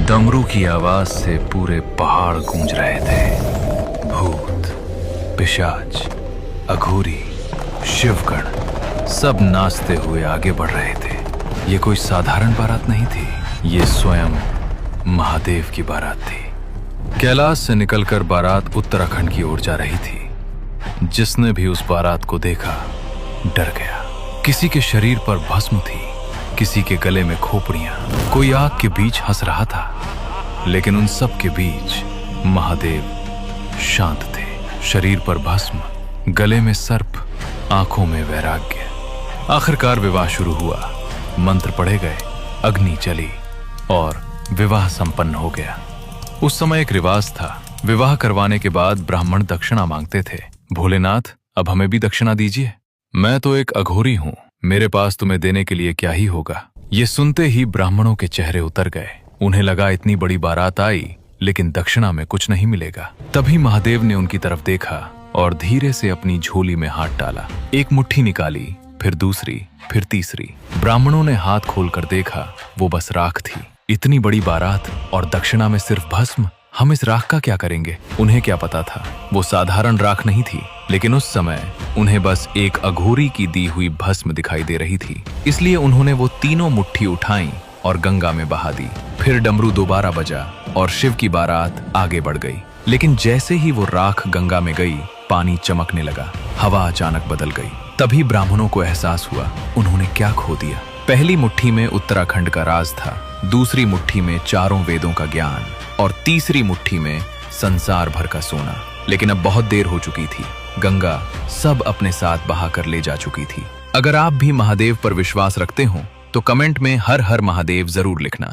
डमरू की आवाज से पूरे पहाड़ गूंज रहे थे। भूत, पिशाच, अघोरी, शिवगण सब नाचते हुए आगे बढ़ रहे थे। ये कोई साधारण बारात नहीं थी, ये स्वयं महादेव की बारात थी। कैलाश से निकलकर बारात उत्तराखंड की ओर जा रही थी। जिसने भी उस बारात को देखा डर गया। किसी के शरीर पर भस्म थी, किसी के गले में खोपड़ियां, कोई आग के बीच हंस रहा था। लेकिन उन सब के बीच महादेव शांत थे। शरीर पर भस्म, गले में सर्प, आंखों में वैराग्य। आखिरकार विवाह शुरू हुआ। मंत्र पढ़े गए, अग्नि चली और विवाह संपन्न हो गया। उस समय एक रिवाज था, विवाह करवाने के बाद ब्राह्मण दक्षिणा मांगते थे। भोलेनाथ, अब हमें भी दक्षिणा दीजिए। मैं तो एक अघोरी हूं, मेरे पास तुम्हें देने के लिए क्या ही होगा। ये सुनते ही ब्राह्मणों के चेहरे उतर गए। उन्हें लगा इतनी बड़ी बारात आई, लेकिन दक्षिणा में कुछ नहीं मिलेगा। तभी महादेव ने उनकी तरफ देखा और धीरे से अपनी झोली में हाथ डाला। एक मुट्ठी निकाली, फिर दूसरी, फिर तीसरी। ब्राह्मणों ने हाथ खोलकर देखा, वो बस राख थी। इतनी बड़ी बारात और दक्षिणा में सिर्फ भस्म। हम इस राख का क्या करेंगे? उन्हें क्या पता था, वो साधारण राख नहीं थी, लेकिन उस समय उन्हें बस एक अघोरी की दी हुई भस्म दिखाई दे रही थी। इसलिए उन्होंने वो तीनों मुट्ठी उठाई और गंगा में बहा दी। फिर डमरू दोबारा बजा और शिव की बारात आगे बढ़ गई। लेकिन जैसे ही वो राख गंगा में गई, पानी चमकने लगा, हवा अचानक बदल गई। तभी ब्राह्मणों को एहसास हुआ, उन्होंने क्या खो दिया। पहली मुट्ठी में उत्तराखंड का राज था, दूसरी मुट्ठी में चारों वेदों का ज्ञान और तीसरी मुट्ठी में संसार भर का सोना। लेकिन अब बहुत देर हो चुकी थी। गंगा सब अपने साथ बहा कर ले जा चुकी थी। अगर आप भी महादेव पर विश्वास रखते हो तो कमेंट में हर हर महादेव जरूर लिखना।